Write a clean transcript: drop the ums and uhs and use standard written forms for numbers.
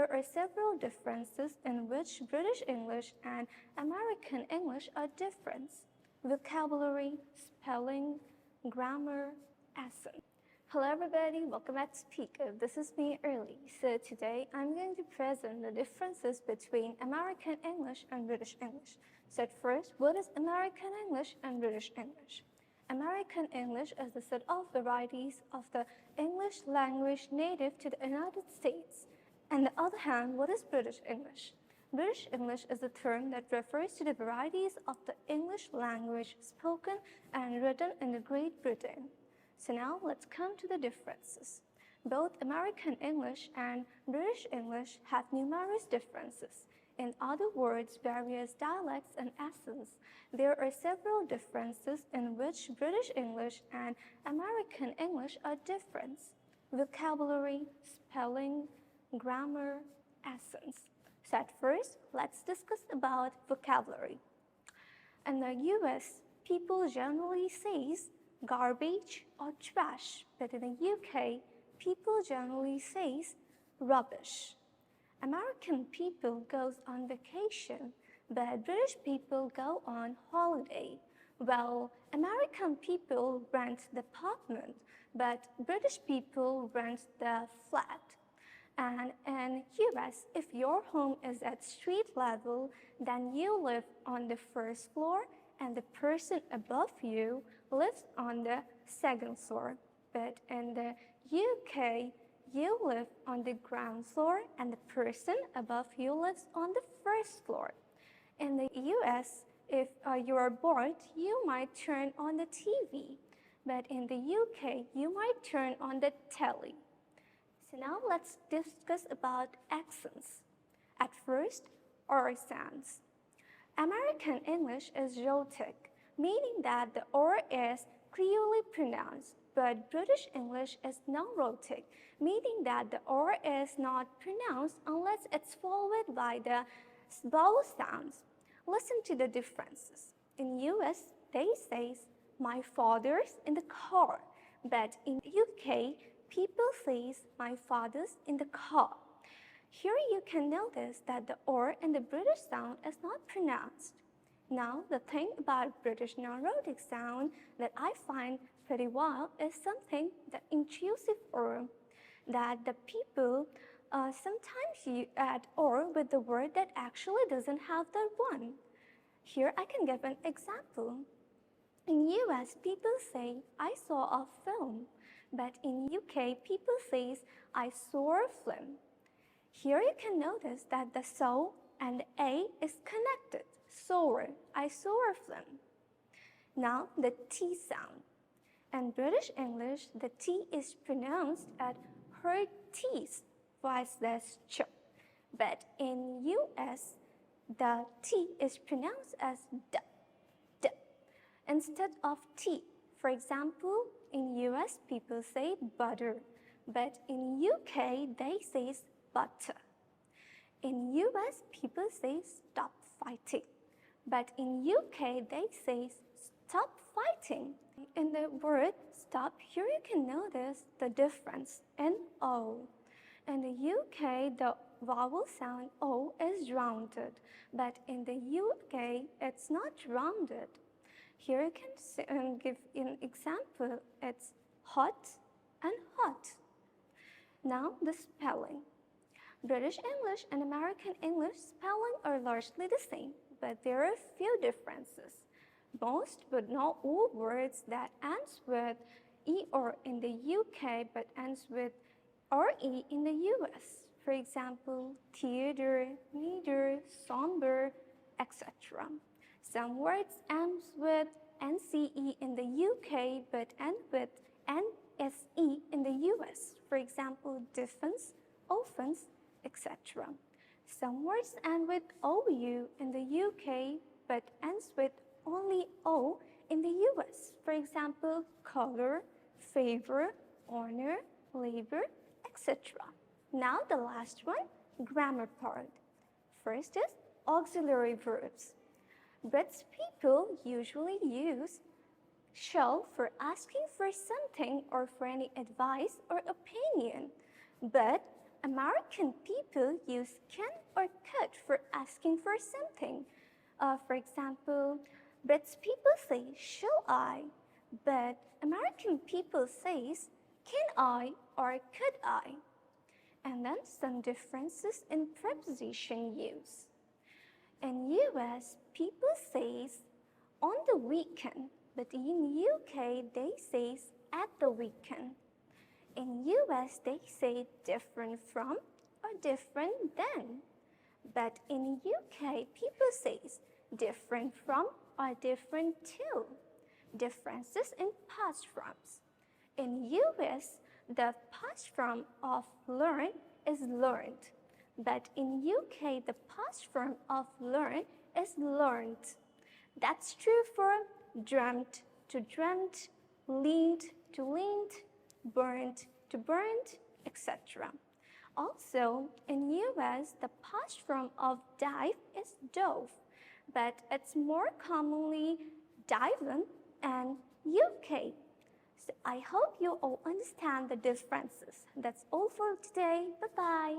there are several differences in which British English and American English are different. Vocabulary, spelling, grammar, accent. Hello everybody, welcome back to Speaker. This is me, Early. So today I'm going to present the differences between American English and British English. So at first, what is American English and British English? American English is the set of varieties of the English language native to the United States. On the other hand, what is British English? British English is a term that refers to the varieties of the English language spoken and written in Great Britain. So now let's come to the differences. Both American English and British English have numerous differences. In other words, various dialects and accents. There are several differences in which British English and American English are different. Vocabulary, spelling, grammar, accents. So at first, let's discuss about vocabulary. In the US, people generally say garbage or trash, but in the UK, people generally say rubbish. American people goes on vacation, but British people go on holiday. Well, American people rent the apartment, but British people rent the flat. And in US, if your home is at street level, then you live on the first floor and the person above you lives on the second floor. But in the UK, you live on the ground floor and the person above you lives on the first floor. In the US, if you are bored, you might turn on the TV. But in the UK, you might turn on the telly. So now let's discuss about accents. At first, R sounds. American English is rhotic, meaning that the R is clearly pronounced, but British English is non-rhotic, meaning that the R is not pronounced unless it's followed by the vowel sounds. Listen to the differences. In US, they say, my father's in the car, but in UK, people say, my father's in the car. Here you can notice that the R in the British sound is not pronounced. Now, the thing about British non-rhotic sound that I find pretty wild is something, the intrusive R, that the people sometimes you add R with the word that actually doesn't have that one. Here I can give an example. In US, people say, I saw a film. But in UK, people say, I saw a film. Here you can notice that the so and the a is connected. Saw, I saw a film. Now the T sound. In British English, the T is pronounced as her teeth, vice versa ch. But in US, the T is pronounced as d, d, instead of T. For example, in US, people say butter, but in UK, they say butter. In US, people say stop fighting, but in UK, they say stop fighting. In the word stop, here you can notice the difference in O. In the UK, the vowel sound O is rounded, but in the UK, it's not rounded. Here you can give an example. It's hot and hot. Now the spelling. British English and American English spelling are largely the same, but there are a few differences. Most but not all words that ends with ER in the UK but ends with RE in the US. For example, theater, neither, somber, etc. Some words end with NCE in the UK but end with NSE in the US. For example, defense, offense, etc. Some words end with OU in the UK but ends with only O in the US. For example, color, favor, honor, labor, etc. Now the last one, grammar part. First is auxiliary verbs. British people usually use shall for asking for something or for any advice or opinion. But American people use can or could for asking for something. For example, British people say, shall I? But American people says, can I or could I? And then some differences in preposition use. In US, people says on the weekend, but in UK they says at the weekend. In US they say different from or different than. But in UK people says different from or different to. Differences in past forms. In US, the past form of learn is learned, but in UK, the past form of learn is learned. That's true for dreamt to dreamt, leaned to leaned, burned to burned, etc. Also, in US, the past form of dive is dove, but it's more commonly diven in UK. So I hope you all understand the differences. That's all for today. Bye-bye.